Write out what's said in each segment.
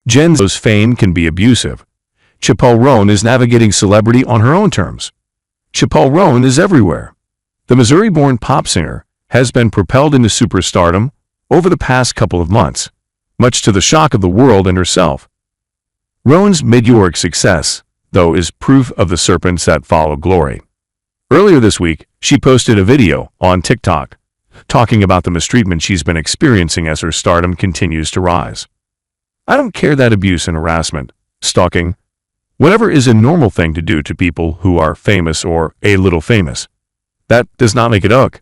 Gen Z's fame can be abusive. Chappell Roan is navigating celebrity on her own terms. Chappell Roan is everywhere. The Missouri-born pop singer has been propelled into superstardom over the past couple of months, much to the shock of the world and herself. Roan's meteoric success, though, is proof of the serpents that follow glory. Earlier this week, she posted a video on TikTok talking about the mistreatment she's been experiencing as her stardom continues to rise. "I don't care that abuse and harassment, stalking, whatever is a normal thing to do to people who are famous or a little famous. That does not make it ok.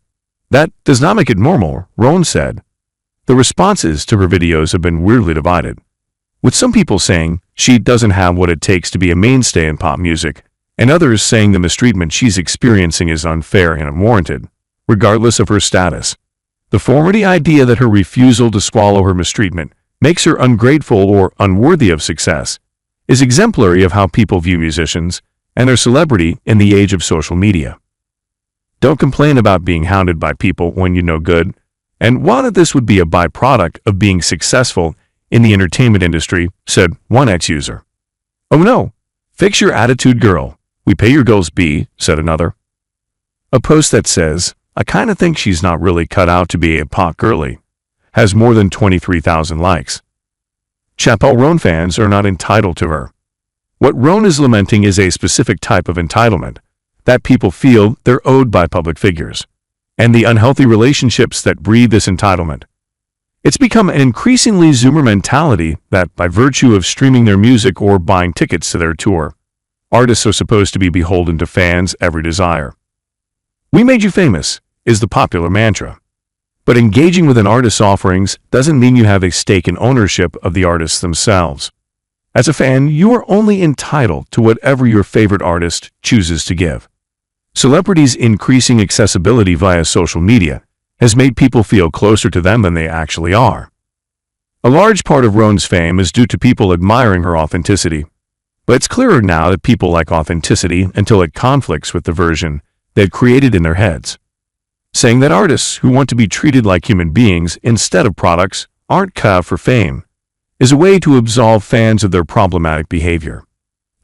That does not make it normal," Roan said. The responses to her videos have been weirdly divided, with some people saying she doesn't have what it takes to be a mainstay in pop music, and others saying the mistreatment she's experiencing is unfair and unwarranted, regardless of her status. The former idea that her refusal to swallow her mistreatment makes her ungrateful or unworthy of success is exemplary of how people view musicians and their celebrity in the age of social media. "Don't complain about being hounded by people when you know good, and while that this would be a byproduct of being successful in the entertainment industry," said one ex-user. "Oh no, fix your attitude, girl. We pay your bills, B," said another. A post that says, "I kinda think she's not really cut out to be a pop girly," has more than 23,000 likes. Chappell Roan fans are not entitled to her. What Roan is lamenting is a specific type of entitlement that people feel they're owed by public figures, and the unhealthy relationships that breed this entitlement. It's become an increasingly Zoomer mentality that, by virtue of streaming their music or buying tickets to their tour, artists are supposed to be beholden to fans' every desire. "We made you famous" is the popular mantra. But engaging with an artist's offerings doesn't mean you have a stake in ownership of the artists themselves. As a fan, you are only entitled to whatever your favorite artist chooses to give. Celebrities' increasing accessibility via social media has made people feel closer to them than they actually are. A large part of Roan's fame is due to people admiring her authenticity, but it's clearer now that people like authenticity until it conflicts with the version they've created in their heads. Saying that artists who want to be treated like human beings instead of products aren't cut out for fame is a way to absolve fans of their problematic behavior.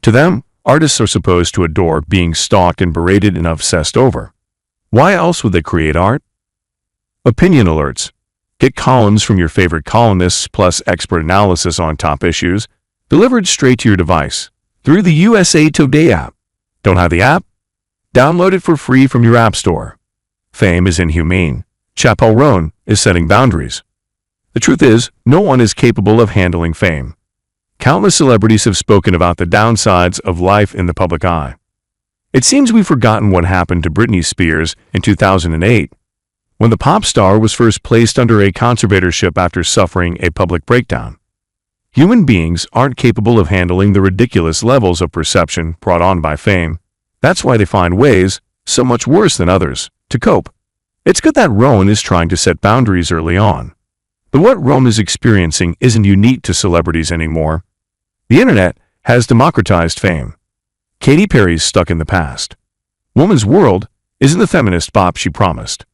To them, artists are supposed to adore being stalked and berated and obsessed over. Why else would they create art? Opinion alerts. Get columns from your favorite columnists plus expert analysis on top issues delivered straight to your device through the USA Today app. Don't have the app? Download it for free from your app store. Fame is inhumane. Chappell Roan is setting boundaries. The truth is, no one is capable of handling fame. Countless celebrities have spoken about the downsides of life in the public eye. It seems we've forgotten what happened to Britney Spears in 2008, when the pop star was first placed under a conservatorship after suffering a public breakdown. Human beings aren't capable of handling the ridiculous levels of perception brought on by fame. That's why they find ways, so much worse than others, to cope. It's good that Roan is trying to set boundaries early on. But what Roan is experiencing isn't unique to celebrities anymore. The internet has democratized fame. Katy Perry's stuck in the past. Woman's World isn't the feminist bop she promised.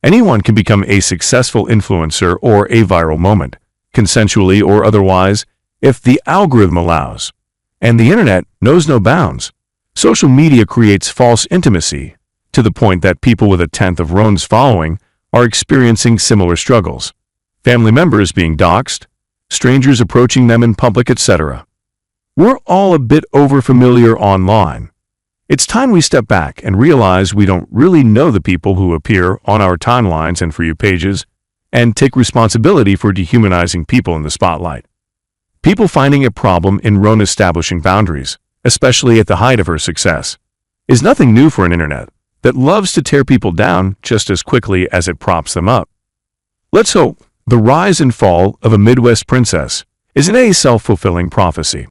Anyone can become a successful influencer or a viral moment, consensually or otherwise, if the algorithm allows. And the internet knows no bounds. Social media creates false intimacy, to the point that people with a tenth of Roan's following are experiencing similar struggles. Family members being doxxed, strangers approaching them in public, etc. We're all a bit overfamiliar online. It's time we step back and realize we don't really know the people who appear on our timelines and For You pages, and take responsibility for dehumanizing people in the spotlight. People finding a problem in Roan establishing boundaries, especially at the height of her success, is nothing new for an internet that loves to tear people down just as quickly as it props them up. Let's hope the rise and fall of a Midwest princess isn't a self-fulfilling prophecy.